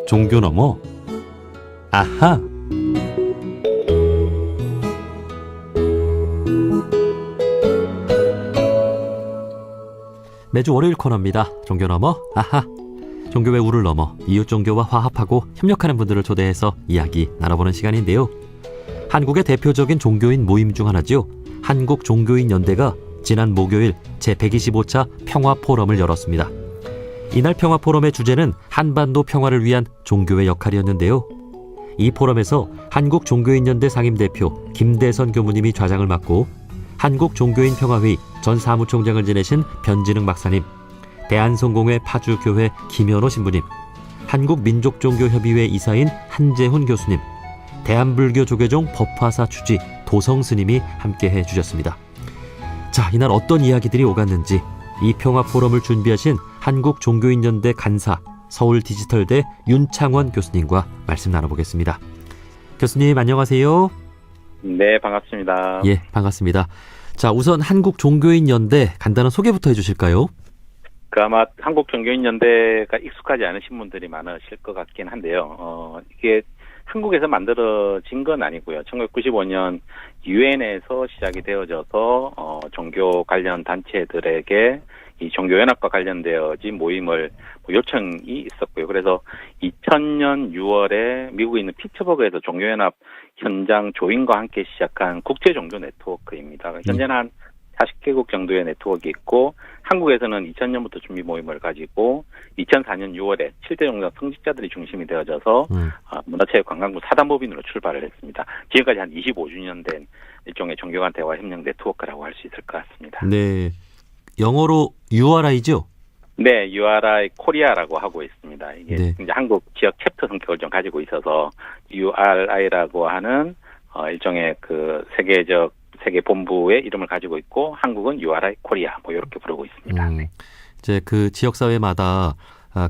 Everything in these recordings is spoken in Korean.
종교 너머 아하. 매주 월요일 코너입니다. 종교 너머 아하. 종교의 우를 넘어 이웃 종교와 화합하고 협력하는 분들을 초대해서 이야기 나눠보는 시간인데요. 한국의 대표적인 종교인 모임 중 하나죠. 한국종교인연대가 지난 목요일 제125차 평화포럼을 열었습니다. 이날 평화포럼의 주제는 한반도 평화를 위한 종교의 역할이었는데요. 이 포럼에서 한국종교인연대 상임대표 김대선 교무님이 좌장을 맡고 한국종교인평화회의 전 사무총장을 지내신 변진흥 박사님, 대한성공회 파주교회 김현호 신부님, 한국민족종교협의회 이사인 한재훈 교수님, 대한불교조계종 법화사 주지 도성 스님이 함께해 주셨습니다. 자, 이날 어떤 이야기들이 오갔는지 이 평화포럼을 준비하신 한국종교인연대 간사 서울디지털대 윤창원 교수님과 말씀 나눠보겠습니다. 교수님 안녕하세요. 네, 반갑습니다. 예, 반갑습니다. 자, 우선 한국종교인연대 간단한 소개부터 해주실까요? 아마 한국종교인연대가 익숙하지 않으신 분들이 많으실 것 같긴 한데요. 이게 한국에서 만들어진 건 아니고요. 1995년 유엔에서 시작이 되어져서 종교 관련 단체들에게 이 종교연합과 관련되어진 모임을 요청이 있었고요. 그래서 2000년 6월에 미국에 있는 피츠버그에서 종교연합 현장 조인과 함께 시작한 국제종교 네트워크입니다. 현재는 한 40개국 정도의 네트워크가 있고 한국에서는 2000년부터 준비 모임을 가지고 2004년 6월에 7대 종교 성직자들이 중심이 되어져서 문화체육관광부 사단법인으로 출발을 했습니다. 지금까지 한 25주년 된 일종의 종교 간 대화 협력 네트워크라고 할 수 있을 것 같습니다. 네, 영어로 URI죠? 네, URI 코리아라고 하고 있습니다. 이게 네. 이제 한국 지역 챕터 성격을 좀 가지고 있어서 URI라고 하는 일종의 그 세계 본부의 이름을 가지고 있고 한국은 URI 코리아 이렇게 부르고 있습니다. 네. 이제 그 지역 사회마다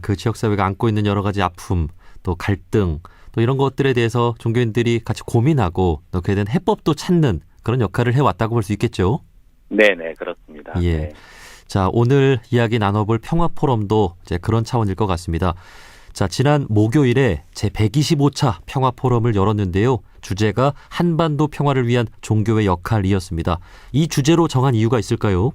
그 지역 사회가 안고 있는 여러 가지 아픔, 또 갈등, 또 이런 것들에 대해서 종교인들이 같이 고민하고 또 그에 대한 해법도 찾는 그런 역할을 해왔다고 볼 수 있겠죠. 네, 그렇습니다. 예. 네. 자, 오늘 이야기 나눠볼 평화포럼도 이제 그런 차원일 것 같습니다. 자, 지난 목요일에 제125차 평화포럼을 열었는데요. 주제가 한반도 평화를 위한 종교의 역할이었습니다. 이 주제로 정한 이유가 있을까요?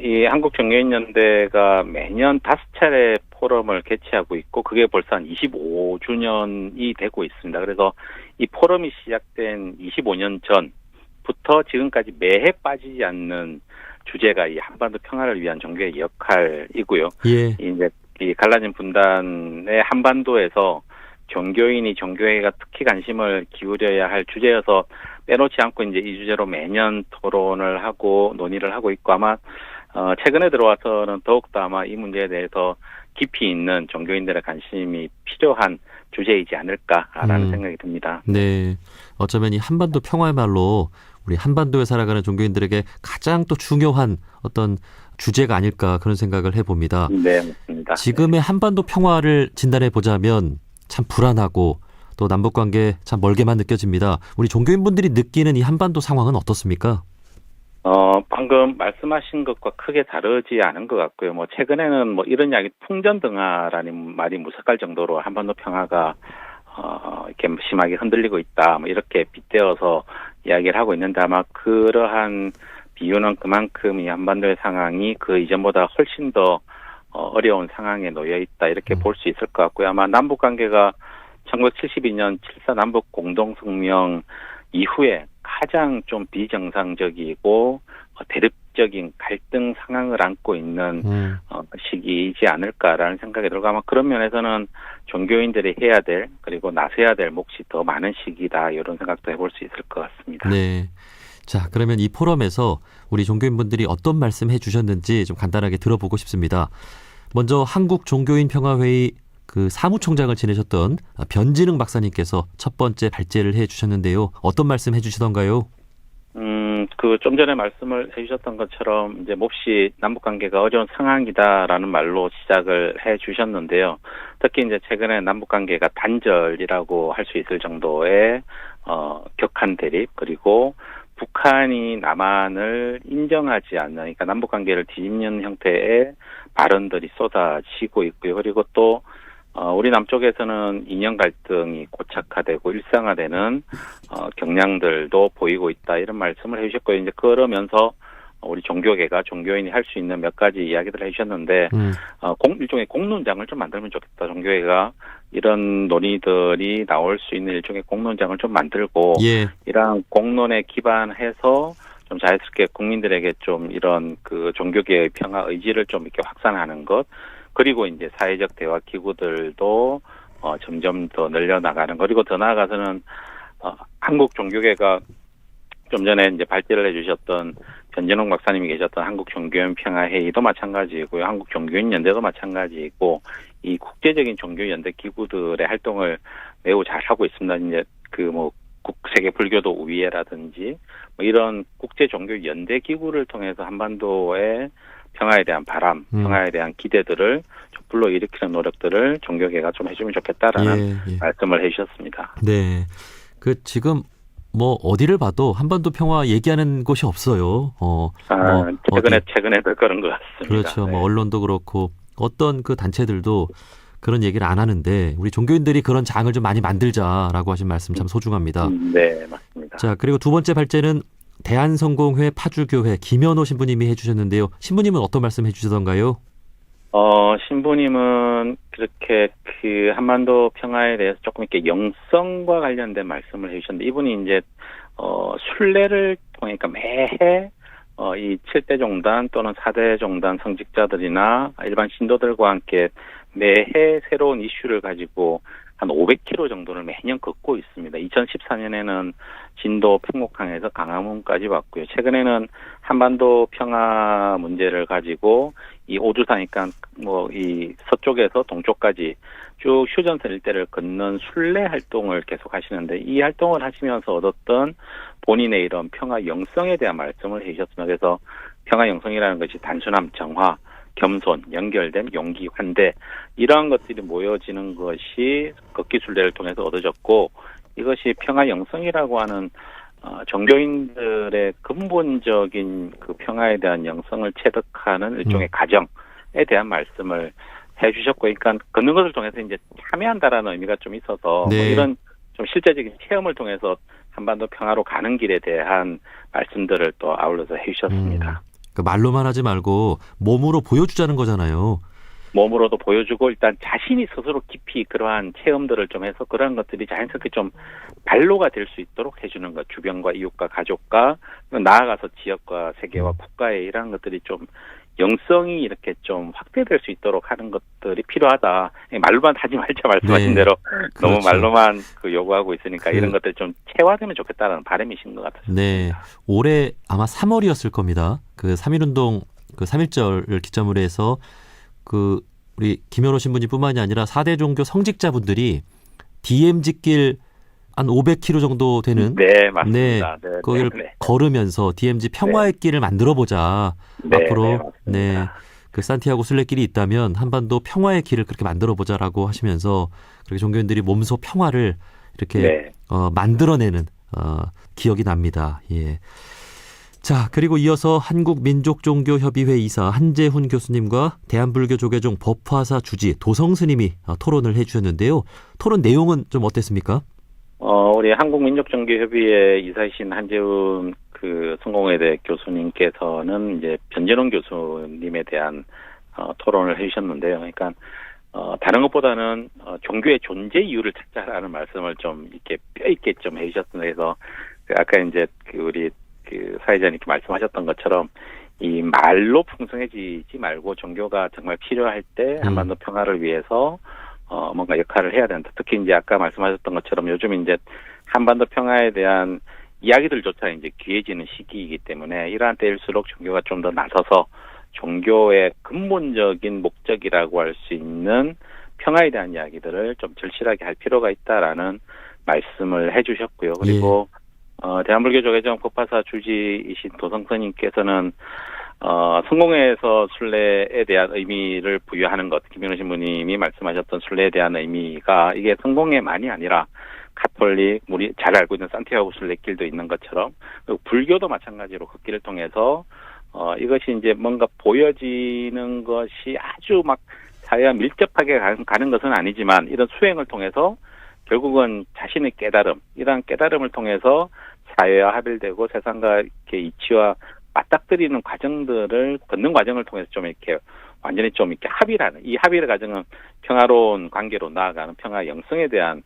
이 한국종교인연대가 매년 5차례 포럼을 개최하고 있고 그게 벌써 한 25주년이 되고 있습니다. 그래서 이 포럼이 시작된 25년 전부터 지금까지 매해 빠지지 않는 주제가 이 한반도 평화를 위한 종교의 역할이고요. 예. 이제 이 갈라진 분단의 한반도에서 종교인이 종교회가 특히 관심을 기울여야 할 주제여서 빼놓지 않고 이제 이 주제로 매년 토론을 하고 논의를 하고 있고 아마 최근에 들어와서는 더욱더 아마 이 문제에 대해서 깊이 있는 종교인들의 관심이 필요한 주제이지 않을까라는 생각이 듭니다. 네, 어쩌면 이 한반도 평화야말로 우리 한반도에 살아가는 종교인들에게 가장 또 중요한 어떤 주제가 아닐까 그런 생각을 해봅니다. 네, 맞습니다. 지금의 한반도 평화를 진단해 보자면 참 불안하고 또 남북관계 참 멀게만 느껴집니다. 우리 종교인분들이 느끼는 이 한반도 상황은 어떻습니까? 방금 말씀하신 것과 크게 다르지 않은 것 같고요. 최근에는 이런 이야기 풍전등화라는 말이 무색할 정도로 한반도 평화가 이렇게 심하게 흔들리고 있다. 이렇게 빗대어서 이야기를 하고 있는데 아마 그러한 비유는 그만큼 이 한반도의 상황이 그 이전보다 훨씬 더 어려운 상황에 놓여 있다. 이렇게 볼 수 있을 것 같고요. 아마 남북 관계가 1972년 7.4 남북 공동성명 이후에 가장 좀 비정상적이고 대립적인 갈등 상황을 안고 있는 시기이지 않을까라는 생각이 들고 아마 그런 면에서는 종교인들이 해야 될 그리고 나서야 될 몫이 더 많은 시기다 이런 생각도 해볼 수 있을 것 같습니다. 네. 자, 그러면 이 포럼에서 우리 종교인분들이 어떤 말씀 해주셨는지 좀 간단하게 들어보고 싶습니다. 먼저 한국종교인평화회의 그 사무총장을 지내셨던 변진흥 박사님께서 첫 번째 발제를 해주셨는데요. 어떤 말씀 해주시던가요? 좀 전에 말씀을 해주셨던 것처럼 이제 몹시 남북 관계가 어려운 상황이다라는 말로 시작을 해주셨는데요. 특히 이제 최근에 남북 관계가 단절이라고 할 수 있을 정도의 격한 대립 그리고 북한이 남한을 인정하지 않는 그러니까 남북 관계를 뒤집는 형태의 발언들이 쏟아지고 있고요. 그리고 또 우리 남쪽에서는 이념 갈등이 고착화되고 일상화되는 경향들도 보이고 있다 이런 말씀을 해주셨고요. 이제 그러면서 우리 종교계가 종교인이 할 수 있는 몇 가지 이야기들을 해주셨는데 일종의 공론장을 좀 만들면 좋겠다. 종교회가 이런 논의들이 나올 수 있는 일종의 공론장을 좀 만들고 예. 이러한 공론에 기반해서 좀 자연스럽게 국민들에게 좀 이런 그 종교계의 평화 의지를 좀 이렇게 확산하는 것, 그리고 이제 사회적 대화 기구들도 점점 더 늘려나가는, 그리고 더 나아가서는 한국 종교계가 좀 전에 이제 발제를 해주셨던 변진홍 박사님이 계셨던 한국 종교인 평화회의도 마찬가지이고요, 한국 종교인 연대도 마찬가지이고, 이 국제적인 종교 연대 기구들의 활동을 매우 잘 하고 있습니다. 이제 세계 불교도 우위회라든지 이런 국제 종교 연대 기구를 통해서 한반도의 평화에 대한 바람, 평화에 대한 기대들을 좀 불러일으키는 노력들을 종교계가 좀 해주면 좋겠다라는 말씀을 해주셨습니다. 네, 지금 어디를 봐도 한반도 평화 얘기하는 곳이 없어요. 최근에 더 그런 것 같습니다. 그렇죠. 네. 언론도 그렇고 어떤 그 단체들도 그런 얘기를 안 하는데 우리 종교인들이 그런 장을 좀 많이 만들자라고 하신 말씀 참 소중합니다. 네, 맞습니다. 자, 그리고 두 번째 발제는 대한성공회 파주교회 김현호 신부님이 해주셨는데요. 신부님은 어떤 말씀 해주시던가요? 신부님은 그렇게 그 한반도 평화에 대해서 조금 이렇게 영성과 관련된 말씀을 해주셨는데, 이분이 이제 순례를 통하니까 매해 이 7대 종단 또는 4대 종단 성직자들이나 일반 신도들과 함께 매해 새로운 이슈를 가지고 한 500km 정도를 매년 걷고 있습니다. 2014년에는 진도 평곡항에서 강화문까지 왔고요. 최근에는 한반도 평화 문제를 가지고 이 오주사니까 이 서쪽에서 동쪽까지 쭉 휴전선 일대를 걷는 순례 활동을 계속 하시는데, 이 활동을 하시면서 얻었던 본인의 이런 평화 영성에 대한 말씀을 해주셨습니다. 그래서 평화 영성이라는 것이 단순함, 정화, 겸손, 연결됨, 용기, 환대, 이러한 것들이 모여지는 것이 걷기 순례를 통해서 얻어졌고, 이것이 평화 영성이라고 하는 종교인들의 근본적인 그 평화에 대한 영성을 체득하는 일종의 과정에 대한 말씀을 해주셨고, 그러니까 걷는 것을 통해서 이제 참여한다라는 의미가 좀 있어서 이런 좀 실제적인 체험을 통해서 한반도 평화로 가는 길에 대한 말씀들을 또 아울러서 해주셨습니다. 말로만 하지 말고 몸으로 보여주자는 거잖아요. 몸으로도 보여주고 일단 자신이 스스로 깊이 그러한 체험들을 좀 해서 그러한 것들이 자연스럽게 좀 발로가 될 수 있도록 해주는 것, 주변과 이웃과 가족과 나아가서 지역과 세계와 국가에 이러한 것들이 좀 영성이 이렇게 좀 확대될 수 있도록 하는 것들이 필요하다. 말로만 하지 말자 말씀하신 대로 너무 말로만 요구하고 있으니까 이런 것들이 좀 체화되면 좋겠다는 바람이신 것 같습니다. 네, 올해 아마 3월이었을 겁니다. 3.1운동 3.1절을 기점으로 해서 우리 김현호 신부님뿐만이 아니라 4대 종교 성직자분들이 DMZ길 한 500km 정도 되는 맞습니다. 거기를 걸으면서 DMZ 평화의 길을 만들어보자. 앞으로 그 산티아고 순례길이 있다면 한반도 평화의 길을 그렇게 만들어보자라고 하시면서 그렇게 종교인들이 몸소 평화를 이렇게 만들어내는 기억이 납니다. 예. 자, 그리고 이어서 한국민족종교협의회 이사 한재훈 교수님과 대한불교조계종 법화사 주지 도성 스님이 토론을 해주셨는데요. 토론 내용은 좀 어땠습니까? 우리 한국민족종교협의회 이사이신 한재훈 성공회대 교수님께서는 이제 변진홍 교수님에 대한 토론을 해주셨는데요. 그러니까 다른 것보다는 종교의 존재 이유를 찾자라는 말씀을 좀 이렇게 뼈있게 좀 해주셨습니다. 그래서 아까 이제 우리 사회자님께 말씀하셨던 것처럼 이 말로 풍성해지지 말고 종교가 정말 필요할 때 한반도 평화를 위해서 뭔가 역할을 해야 된다. 특히 이제 아까 말씀하셨던 것처럼 요즘 이제 한반도 평화에 대한 이야기들조차 이제 귀해지는 시기이기 때문에 이러한 때일수록 종교가 좀 더 나서서 종교의 근본적인 목적이라고 할 수 있는 평화에 대한 이야기들을 좀 절실하게 할 필요가 있다라는 말씀을 해주셨고요. 그리고 대한불교조계종 법화사 주지이신 도성스님께서는 성공회에서 순례에 대한 의미를 부여하는 것, 김현우 신부님이 말씀하셨던 순례에 대한 의미가 이게 성공회만이 아니라 가톨릭, 우리 잘 알고 있는 산티아고 순례길도 있는 것처럼 불교도 마찬가지로 그 길을 통해서 이것이 이제 뭔가 보여지는 것이 아주 막 사회와 밀접하게 가는 것은 아니지만 이런 수행을 통해서 결국은 자신의 깨달음, 이러한 깨달음을 통해서 사회와 합일되고 세상과 이렇게 이치와 맞닥뜨리는 과정들을 걷는 과정을 통해서 좀 이렇게 완전히 좀 이렇게 합의하는, 이 합의의 과정은 평화로운 관계로 나아가는, 평화 영성에 대한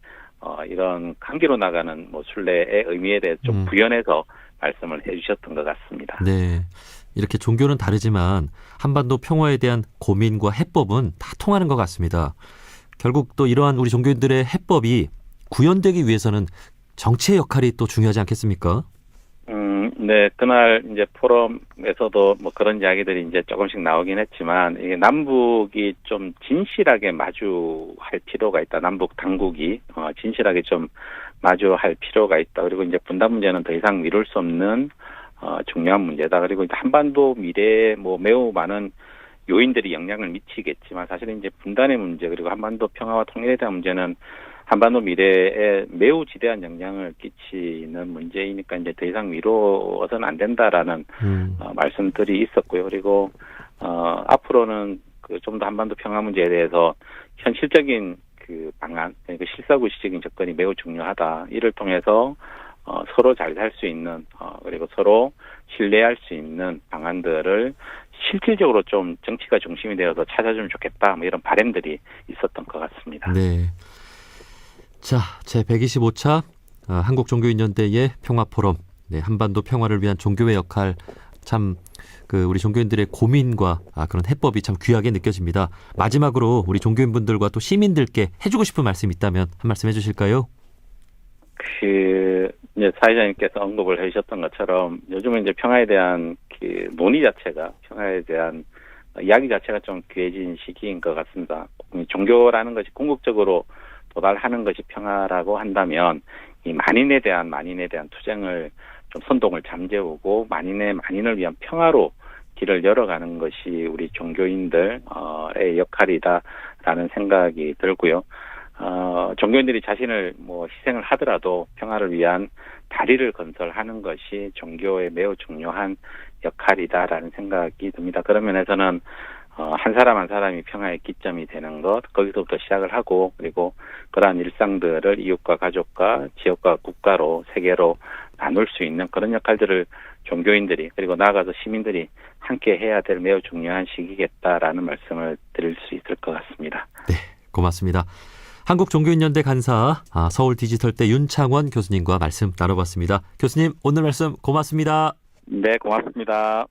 이런 관계로 나가는 뭐 순례의 의미에 대해 좀 부연해서 말씀을 해주셨던 것 같습니다. 네. 이렇게 종교는 다르지만 한반도 평화에 대한 고민과 해법은 다 통하는 것 같습니다. 결국 또 이러한 우리 종교인들의 해법이 구현되기 위해서는 정치의 역할이 또 중요하지 않겠습니까? 네, 그날 이제 포럼에서도 뭐 그런 이야기들이 이제 조금씩 나오긴 했지만, 이게 남북이 좀 진실하게 마주할 필요가 있다. 남북 당국이 진실하게 좀 마주할 필요가 있다. 그리고 이제 분단 문제는 더 이상 미룰 수 없는 중요한 문제다. 그리고 이제 한반도 미래에 뭐 매우 많은 요인들이 영향을 미치겠지만, 사실은 이제 분단의 문제 그리고 한반도 평화와 통일에 대한 문제는 한반도 미래에 매우 지대한 영향을 끼치는 문제이니까 이제 더 이상 미뤄서는 안 된다라는 말씀들이 있었고요. 그리고 앞으로는 그 좀 더 한반도 평화 문제에 대해서 현실적인 그 방안, 그러니까 실사구시적인 접근이 매우 중요하다. 이를 통해서 서로 잘 살 수 있는 그리고 서로 신뢰할 수 있는 방안들을 실질적으로 좀 정치가 중심이 되어서 찾아주면 좋겠다. 뭐 이런 바람들이 있었던 것 같습니다. 네. 자, 제 125차 한국종교인연대의 평화포럼, 네, 한반도 평화를 위한 종교의 역할, 참 그 우리 종교인들의 고민과 그런 해법이 참 귀하게 느껴집니다. 마지막으로 우리 종교인분들과 또 시민들께 해주고 싶은 말씀이 있다면 한 말씀 해주실까요? 이제 사회자님께서 언급을 해주셨던 것처럼 요즘은 이제 평화에 대한 그 논의 자체가, 평화에 대한 이야기 자체가 좀 귀해진 시기인 것 같습니다. 종교라는 것이 궁극적으로 도달하는 것이 평화라고 한다면 이 만인에 대한 투쟁을 좀 선동을 잠재우고 만인을 위한 평화로 길을 열어가는 것이 우리 종교인들의 역할이다라는 생각이 들고요. 종교인들이 자신을 뭐 희생을 하더라도 평화를 위한 다리를 건설하는 것이 종교의 매우 중요한 역할이다라는 생각이 듭니다. 그런 면에서는 한 사람 한 사람이 평화의 기점이 되는 것, 거기서부터 시작을 하고, 그리고 그러한 일상들을 이웃과 가족과 지역과 국가로, 세계로 나눌 수 있는 그런 역할들을 종교인들이, 그리고 나아가서 시민들이 함께 해야 될 매우 중요한 시기겠다라는 말씀을 드릴 수 있을 것 같습니다. 네, 고맙습니다. 한국종교인연대 간사 서울디지털대 윤창원 교수님과 말씀 나눠봤습니다. 교수님, 오늘 말씀 고맙습니다. 네, 고맙습니다.